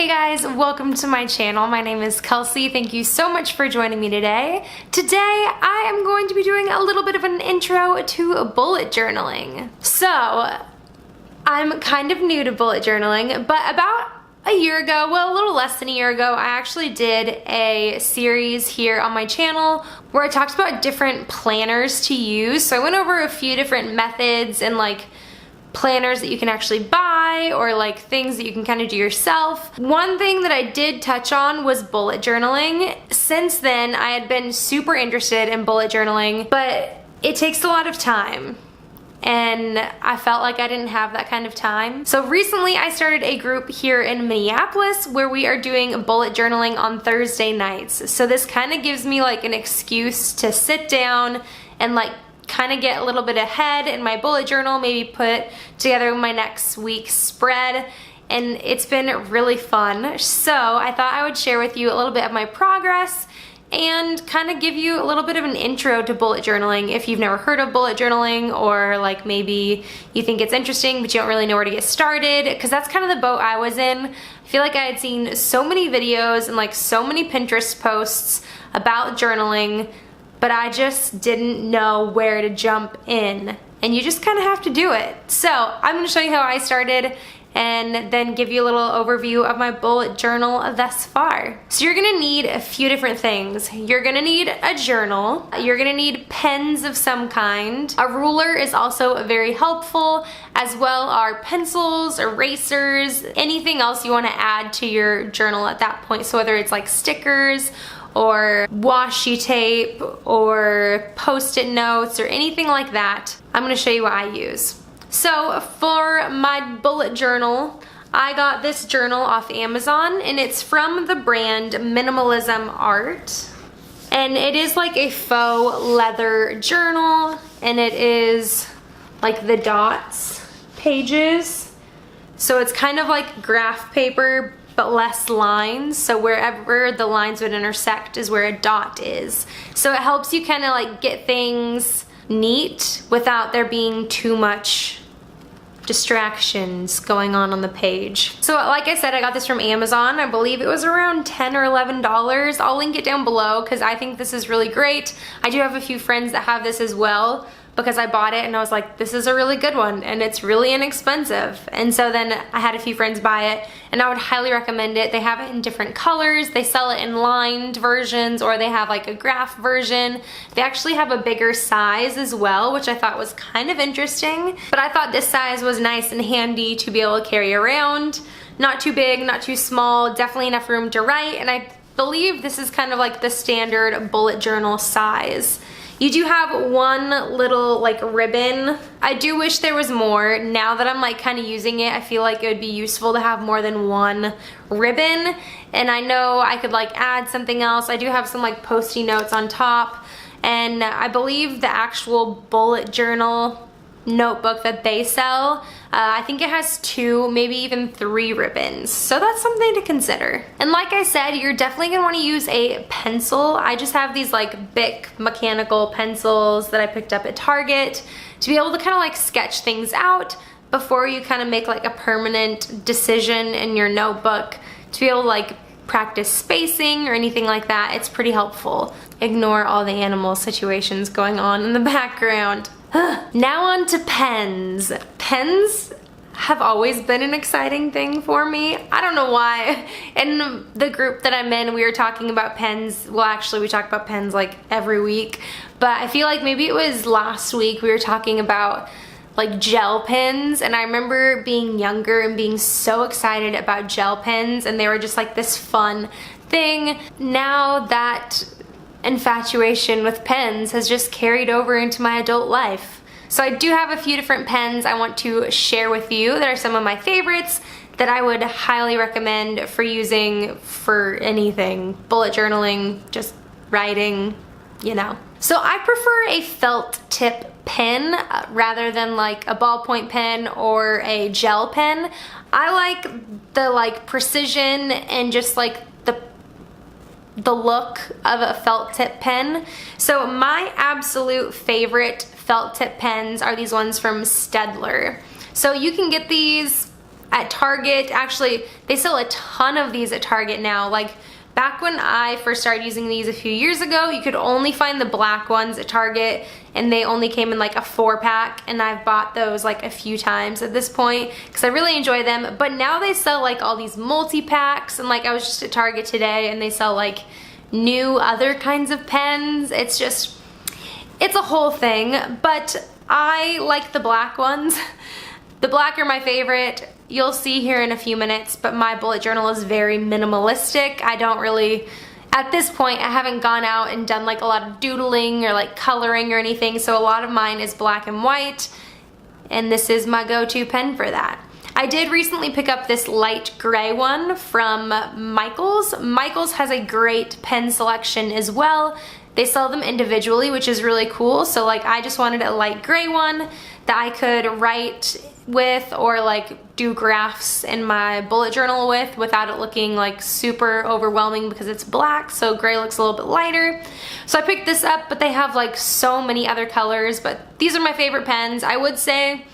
Hey guys, welcome to my channel. My name is Kelsey. Thank you so much for joining me today. Today I am going to be doing a little bit of an intro to bullet journaling. So, I'm kind of new to bullet journaling, but about a year ago, well, a little less than a year ago, I actually did a series here on my channel where I talked about different planners to use. So I went over a few different methods and like planners that you can actually buy or like things that you can kind of do yourself. One thing that I did touch on was bullet journaling. Since then, I had been super interested in bullet journaling, but it takes a lot of time. And I felt like I didn't have that kind of time. So recently I started a group here in Minneapolis where we are doing bullet journaling on Thursday nights. So this kind of gives me like an excuse to sit down and like kind of get a little bit ahead in my bullet journal, maybe put together my next week's spread, and it's been really fun. So I thought I would share with you a little bit of my progress and kind of give you a little bit of an intro to bullet journaling if you've never heard of bullet journaling, or like maybe you think it's interesting but you don't really know where to get started, because that's kind of the boat I was in. I feel like I had seen so many videos and like so many Pinterest posts about journaling, but I just didn't know where to jump in, and you just kind of have to do it. So I'm going to show you how I started and then give you a little overview of my bullet journal thus far. So you're going to need a few different things. You're going to need a journal. You're going to need pens of some kind. A ruler is also very helpful, as well are pencils, erasers, anything else you want to add to your journal at that point. So whether it's like stickers or washi tape or post-it notes or anything like that, I'm going to show you what I use. So for my bullet journal, I got this journal off Amazon, and it's from the brand Minimalism Art. And it is like a faux leather journal, and it is like the dots pages. So it's kind of like graph paper, but less lines, so wherever the lines would intersect is where a dot is. So it helps you kind of like get things neat without there being too much distractions going on the page. So like I said, I got this from Amazon. I believe it was around $10 or $11. I'll link it down below because I think this is really great. I do have a few friends that have this as well, because I bought it and I was like, this is a really good one and it's really inexpensive. And so then I had a few friends buy it, and I would highly recommend it. They have it in different colors. They sell it in lined versions, or they have like a graph version. They actually have a bigger size as well, which I thought was kind of interesting. But I thought this size was nice and handy to be able to carry around. Not too big, not too small, definitely enough room to write. And I believe this is kind of like the standard bullet journal size. You do have one little like ribbon. I do wish there was more. Now that I'm like kind of using it, I feel like it would be useful to have more than one ribbon. And I know I could like add something else. I do have some like post-it notes on top. And I believe the actual bullet journal notebook that they sell, I think it has 2, maybe even 3 ribbons. So that's something to consider. And like I said, you're definitely gonna wanna use a pencil. I just have these like Bic mechanical pencils that I picked up at Target to be able to kind of like sketch things out before you kind of make like a permanent decision in your notebook, to be able to like practice spacing or anything like that. It's pretty helpful. Ignore all the animal situations going on in the background. Now on to pens. Pens have always been an exciting thing for me. I don't know why. In the group that I'm in, we were talking about pens. Well, actually, we talk about pens like every week. But I feel like maybe it was last week we were talking about like gel pens, and I remember being younger and being so excited about gel pens, and they were just like this fun thing. Now that infatuation with pens has just carried over into my adult life. So I do have a few different pens I want to share with you that are some of my favorites that I would highly recommend for using for anything. Bullet journaling, just writing, you know. So I prefer a felt tip pen rather than like a ballpoint pen or a gel pen. I like the like precision and just like the look of a felt tip pen. So my absolute favorite felt tip pens are these ones from Staedtler. So you can get these at Target. Actually, they sell a ton of these at Target now. Like back when I first started using these a few years ago, you could only find the black ones at Target, and they only came in like a 4-pack, and I've bought those like a few times at this point because I really enjoy them. But now they sell like all these multi-packs, and like I was just at Target today and they sell like new other kinds of pens. It's just, it's a whole thing, but I like the black ones. The black are my favorite. You'll see here in a few minutes, but my bullet journal is very minimalistic. I don't really, at this point, I haven't gone out and done like a lot of doodling or like coloring or anything, so a lot of mine is black and white, and this is my go-to pen for that. I did recently pick up this light gray one from Michaels. Michaels has a great pen selection as well. They sell them individually, which is really cool. So like I just wanted a light gray one that I could write with or like do graphs in my bullet journal with without it looking like super overwhelming because it's black, so gray looks a little bit lighter. So I picked this up, but they have like so many other colors, but these are my favorite pens. I would say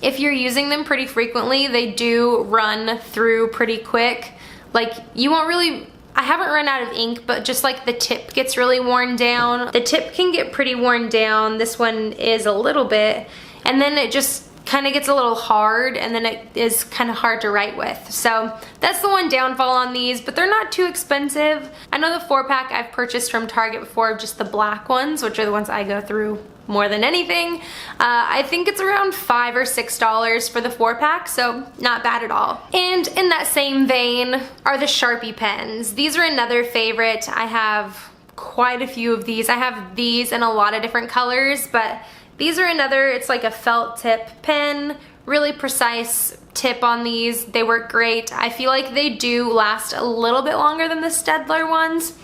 if you're using them pretty frequently, they do run through pretty quick. Like you won't really, I haven't run out of ink, but just like the tip gets really worn down. The tip can get pretty worn down. This one is a little bit, and then it just kind of gets a little hard, and then it is kind of hard to write with. So that's the one downfall on these, but they're not too expensive. I know the 4-pack I've purchased from Target before, just the black ones, which are the ones I go through more than anything. I think it's around $5 or $6 for the 4-pack, so not bad at all. And in that same vein are the Sharpie pens. These are another favorite. I have quite a few of these. I have these in a lot of different colors, but these are another, it's like a felt tip pen, really precise tip on these. They work great. I feel like they do last a little bit longer than the Staedtler ones,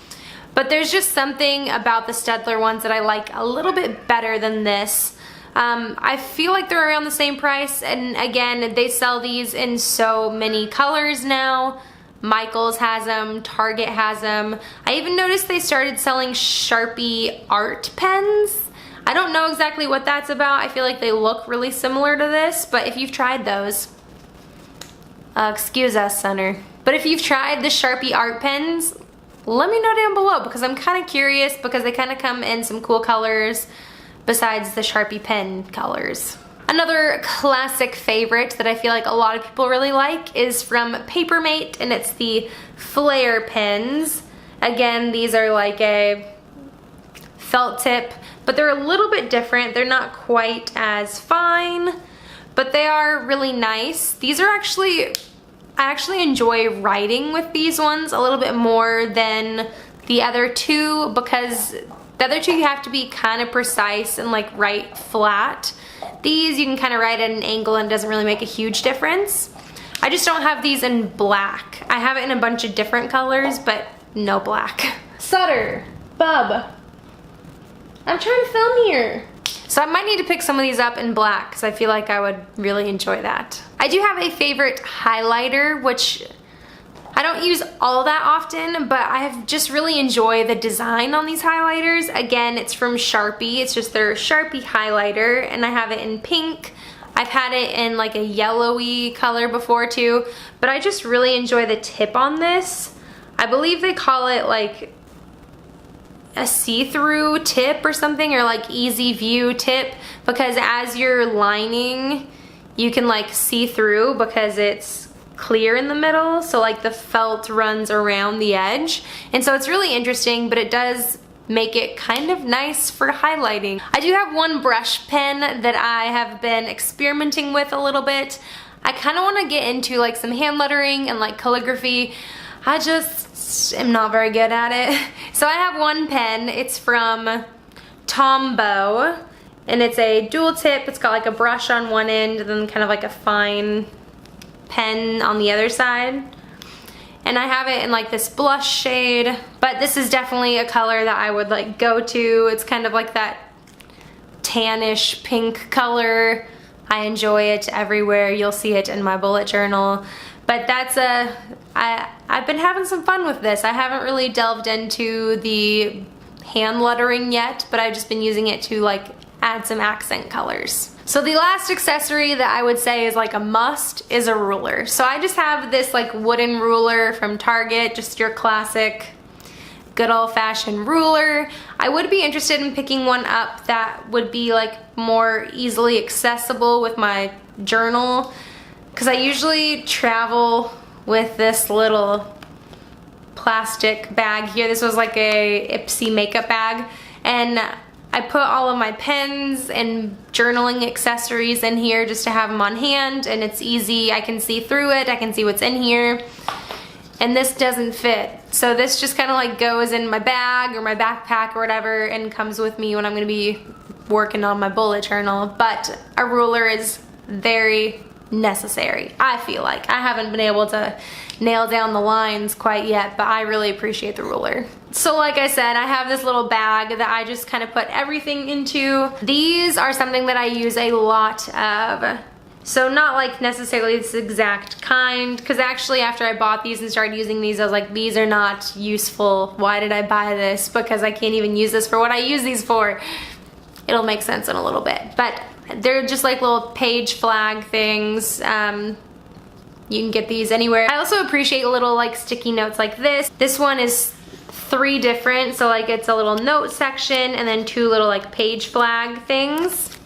but there's just something about the Staedtler ones that I like a little bit better than this. I feel like they're around the same price, and again, they sell these in so many colors now. Michaels has them, Target has them. I even noticed they started selling Sharpie art pens. I don't know exactly what that's about. I feel like they look really similar to this, but if you've tried those, excuse us, Sunner. But if you've tried the Sharpie art pens, let me know down below because I'm kind of curious because they kind of come in some cool colors besides the Sharpie pen colors. Another classic favorite that I feel like a lot of people really like is from Papermate, and it's the Flare pens. Again, these are like a felt tip, but they're a little bit different. They're not quite as fine, but they are really nice. These are actually, I actually enjoy writing with these ones a little bit more than the other two, because the other two you have to be kind of precise and like write flat. These you can kind of write at an angle and it doesn't really make a huge difference. I just don't have these in black. I have it in a bunch of different colors, but no black. Sutter, Bub, I'm trying to film here. So I might need to pick some of these up in black because I feel like I would really enjoy that. I do have a favorite highlighter, which I don't use all that often, but I have just really enjoyed the design on these highlighters. Again, it's from Sharpie. It's just their Sharpie highlighter, and I have it in pink. I've had it in like a yellowy color before too, but I just really enjoy the tip on this. I believe they call it like a see-through tip or something, or like easy view tip, because as you're lining you can like see through because it's clear in the middle, so like the felt runs around the edge, and so it's really interesting, but it does make it kind of nice for highlighting. I do have one brush pen that I have been experimenting with a little bit. I kind of want to get into like some hand lettering and like calligraphy. I just am not very good at it. So I have one pen. It's from Tombow, and it's a dual tip. It's got like a brush on one end and then kind of like a fine pen on the other side. And I have it in like this blush shade, but this is definitely a color that I would like go to. It's kind of like that tannish pink color. I enjoy it everywhere. You'll see it in my bullet journal. But that's I've been having some fun with this. I haven't really delved into the hand lettering yet, but I've just been using it to like add some accent colors. So the last accessory that I would say is like a must is a ruler. So I just have this like wooden ruler from Target, just your classic good old-fashioned ruler. I would be interested in picking one up that would be like more easily accessible with my journal, because I usually travel with this little plastic bag here. This was like a Ipsy makeup bag, and I put all of my pens and journaling accessories in here just to have them on hand, and it's easy. I can see through it. I can see what's in here. And this doesn't fit. So this just kind of like goes in my bag or my backpack or whatever and comes with me when I'm gonna be working on my bullet journal. But a ruler is very necessary, I feel like. I haven't been able to nail down the lines quite yet, but I really appreciate the ruler. So like I said, I have this little bag that I just kind of put everything into. These are something that I use a lot of. So not like necessarily this exact kind, because actually after I bought these and started using these, I was like, these are not useful. Why did I buy this? Because I can't even use this for what I use these for. It'll make sense in a little bit. But they're just like little page flag things. You can get these anywhere. I also appreciate little like sticky notes like this. This one is 3 different, so like it's a little note section and then 2 little like page flag things.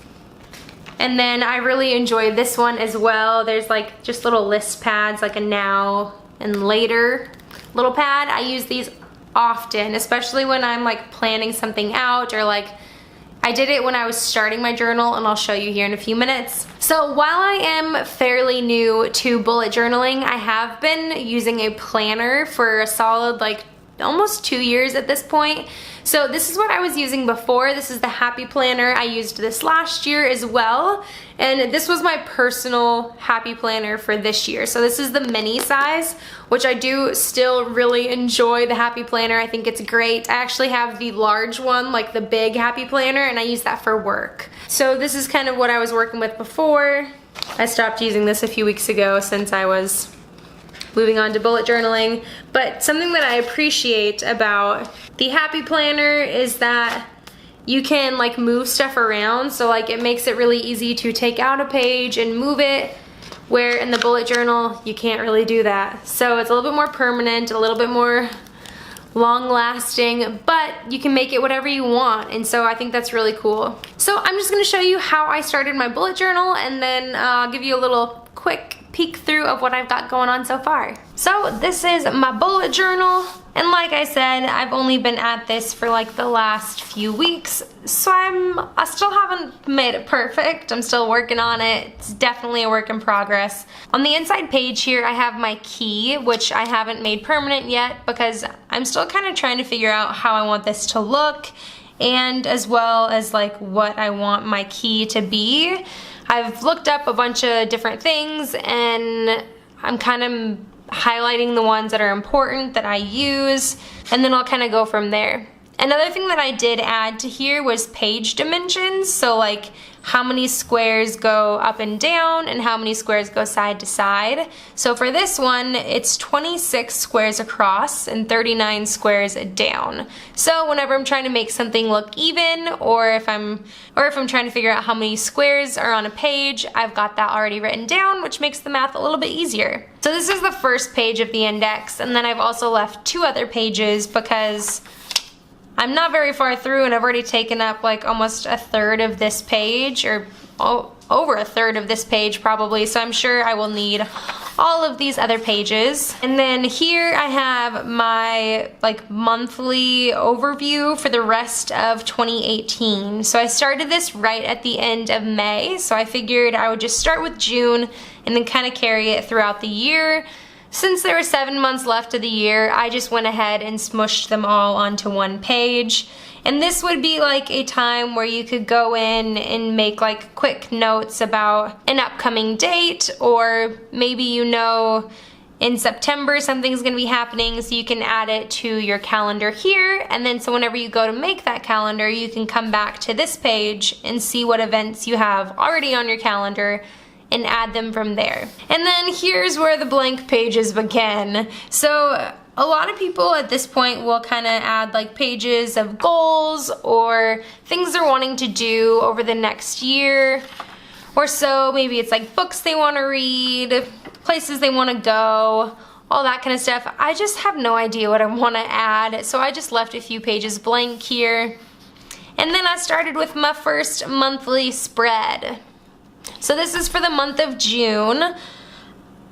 And then I really enjoy this one as well. There's like just little list pads, like a now and later little pad. I use these often, especially when I'm like planning something out, or like I did it when I was starting my journal, and I'll show you here in a few minutes. So while I am fairly new to bullet journaling, I have been using a planner for a solid like almost 2 years at this point. So this is what I was using before. This is the Happy Planner. I used this last year as well, and this was my personal Happy Planner for this year. So this is the mini size, which I do still really enjoy the Happy Planner. I think it's great. I actually have the large one, like the big Happy Planner, and I use that for work. So this is kind of what I was working with before. I stopped using this a few weeks ago since I was moving on to bullet journaling. But something that I appreciate about the Happy Planner is that you can like move stuff around. So like it makes it really easy to take out a page and move it, where in the bullet journal you can't really do that. So it's a little bit more permanent, a little bit more long lasting, but you can make it whatever you want, and so I think that's really cool. So I'm just gonna show you how I started my bullet journal, and then I'll give you a little quick peek through of what I've got going on so far. So this is my bullet journal, and like I said, I've only been at this for like the last few weeks, so I still haven't made it perfect. I'm still working on it. It's definitely a work in progress. On the inside page here, I have my key, which I haven't made permanent yet because I'm still kind of trying to figure out how I want this to look, and as well as like what I want my key to be. I've looked up a bunch of different things, and I'm kind of highlighting the ones that are important that I use, and then I'll kind of go from there. Another thing that I did add to here was page dimensions, so like how many squares go up and down and how many squares go side to side. So for this one, it's 26 squares across and 39 squares down. So whenever I'm trying to make something look even, or if I'm trying to figure out how many squares are on a page, I've got that already written down, which makes the math a little bit easier. So this is the first page of the index, and then I've also left 2 other pages because I'm not very far through, and I've already taken up like almost a third of this page, or over a third of this page probably, so I'm sure I will need all of these other pages. And then here I have my like monthly overview for the rest of 2018. So I started this right at the end of May, so I figured I would just start with June and then kind of carry it throughout the year. Since there were 7 months left of the year, I just went ahead and smushed them all onto one page. And this would be like a time where you could go in and make like quick notes about an upcoming date, or maybe you know in September something's gonna be happening, so you can add it to your calendar here, and then so whenever you go to make that calendar, you can come back to this page and see what events you have already on your calendar and add them from there. And then here's where the blank pages begin. So a lot of people at this point will kind of add like pages of goals or things they're wanting to do over the next year. or so. Maybe it's like books they want to read, places they want to go, all that kind of stuff. I just have no idea what I want to add, so I just left a few pages blank here. And then I started with my first monthly spread. So this is for the month of June.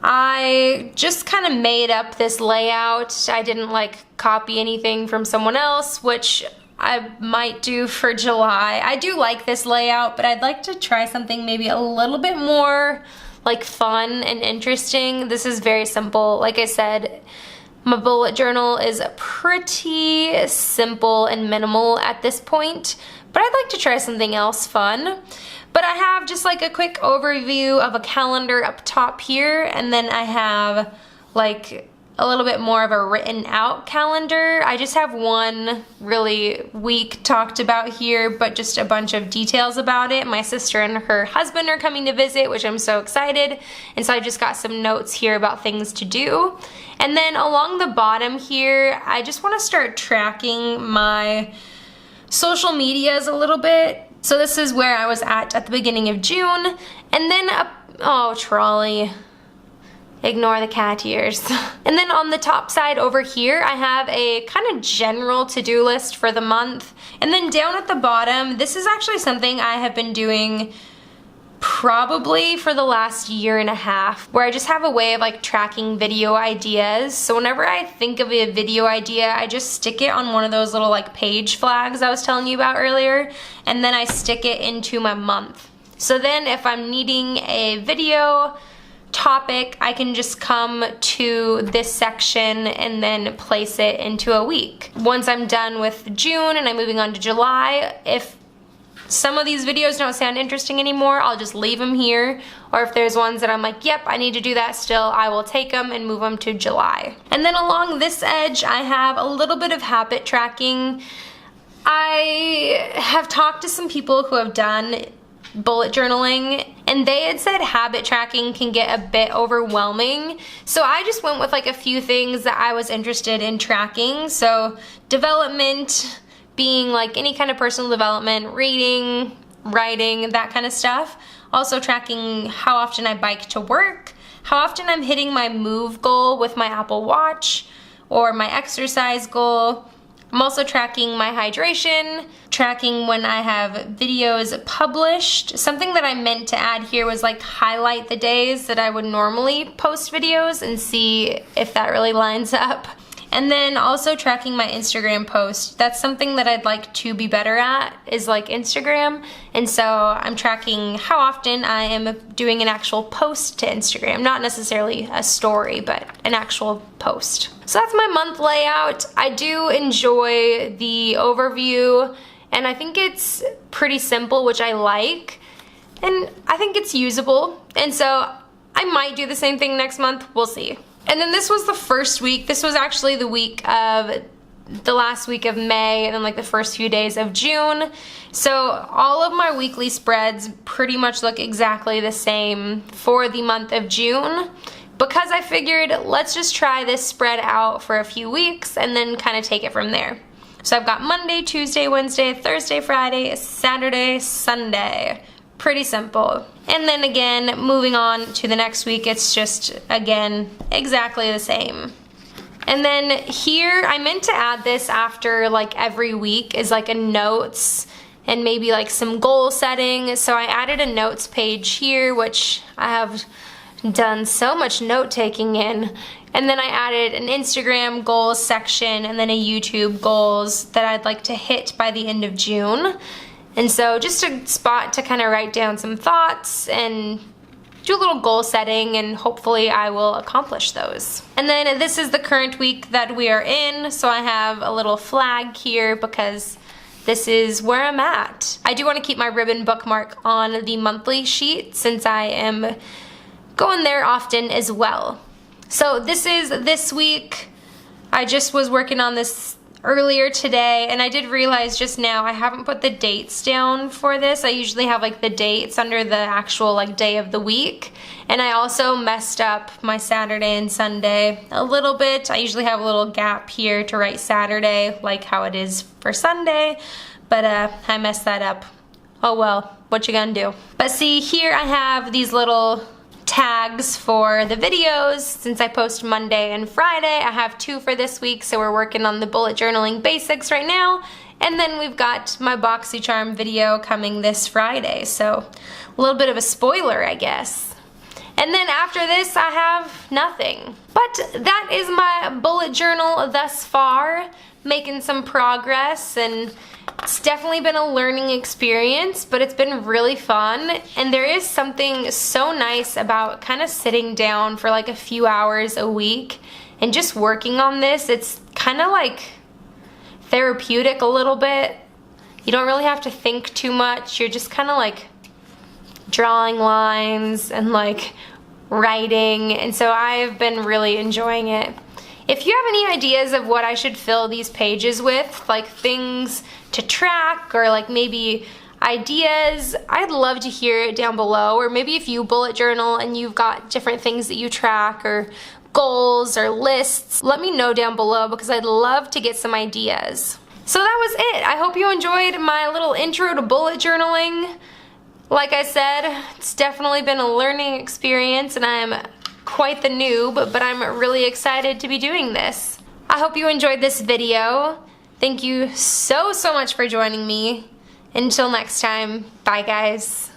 I just kind of made up this layout. I didn't like copy anything from someone else, which I might do for July. I do like this layout, but I'd like to try something maybe a little bit more like fun and interesting. This is very simple. Like I said, my bullet journal is pretty simple and minimal at this point, but I'd like to try something else fun. But I have just like a quick overview of a calendar up top here, and then I have like a little bit more of a written out calendar. I just have one really week talked about here, but just a bunch of details about it. My sister and her husband are coming to visit, which I'm so excited. And so I just got some notes here about things to do. And then along the bottom here, I just want to start tracking my social medias a little bit. So this is where I was at the beginning of June. And then, oh, trolley. Ignore the cat ears. And then on the top side over here, I have a kind of general to-do list for the month. And then down at the bottom, this is actually something I have been doing probably for the last year and a half, where I just have a way of like tracking video ideas. So whenever I think of a video idea, I just stick it on one of those little like page flags I was telling you about earlier, and then I stick it into my month. So then if I'm needing a video topic, I can just come to this section and then place it into a week. Once I'm done with June and I'm moving on to July, if some of these videos don't sound interesting anymore, I'll just leave them here. Or if there's ones that I'm like, yep, I need to do that still, I will take them and move them to July. And then along this edge, I have a little bit of habit tracking. I have talked to some people who have done bullet journaling, and they had said habit tracking can get a bit overwhelming. So I just went with like a few things that I was interested in tracking. So development, being like any kind of personal development, reading, writing, that kind of stuff. Also tracking how often I bike to work, how often I'm hitting my move goal with my Apple Watch, or my exercise goal. I'm also tracking my hydration, tracking when I have videos published. Something that I meant to add here was like highlight the days that I would normally post videos and see if that really lines up. And then also tracking my Instagram post. That's something that I'd like to be better at, is like Instagram. And so I'm tracking how often I am doing an actual post to Instagram. Not necessarily a story, but an actual post. So that's my month layout. I do enjoy the overview, and I think it's pretty simple, which I like. And I think it's usable. And so I might do the same thing next month. We'll see. And then this was the first week. This was actually the week of the last week of May, and then like the first few days of June. So all of my weekly spreads pretty much look exactly the same for the month of June, because I figured let's just try this spread out for a few weeks and then kind of take it from there. So I've got Monday, Tuesday, Wednesday, Thursday, Friday, Saturday, Sunday. Pretty simple. And then again, moving on to the next week, it's just, again, exactly the same. And then here, I meant to add this after like every week, is like a notes and maybe like some goal setting. So I added a notes page here, which I have done so much note taking in. And then I added an Instagram goals section and then a YouTube goals that I'd like to hit by the end of June. And so just a spot to kind of write down some thoughts and do a little goal setting, and hopefully I will accomplish those. And then this is the current week that we are in, so I have a little flag here because this is where I'm at. I do want to keep my ribbon bookmark on the monthly sheet since I am going there often as well. So this is this week. I just was working on this earlier today, and I did realize just now I haven't put the dates down for this. I usually have like the dates under the actual like day of the week, and I also messed up my Saturday and Sunday a little bit. I usually have a little gap here to write Saturday like how it is for Sunday, but I messed that up oh well, what you gonna do? But see, here I have these little tags for the videos. Since I post Monday and Friday, I have 2 for this week, so we're working on the bullet journaling basics right now. And then we've got my BoxyCharm video coming this Friday, so a little bit of a spoiler, I guess. And then after this, I have nothing. But that is my bullet journal thus far, making some progress, and it's definitely been a learning experience, but it's been really fun. And there is something so nice about kind of sitting down for like a few hours a week and just working on this. It's kind of like therapeutic a little bit. You don't really have to think too much. You're just kind of like drawing lines and like writing, and so I've been really enjoying it. If you have any ideas of what I should fill these pages with, like things to track or like maybe ideas, I'd love to hear it down below. Or maybe if you bullet journal and you've got different things that you track or goals or lists, let me know down below because I'd love to get some ideas. So that was it. I hope you enjoyed my little intro to bullet journaling. Like I said, it's definitely been a learning experience and I'm quite the noob, but I'm really excited to be doing this. I hope you enjoyed this video. Thank you so much for joining me. Until next time, bye guys.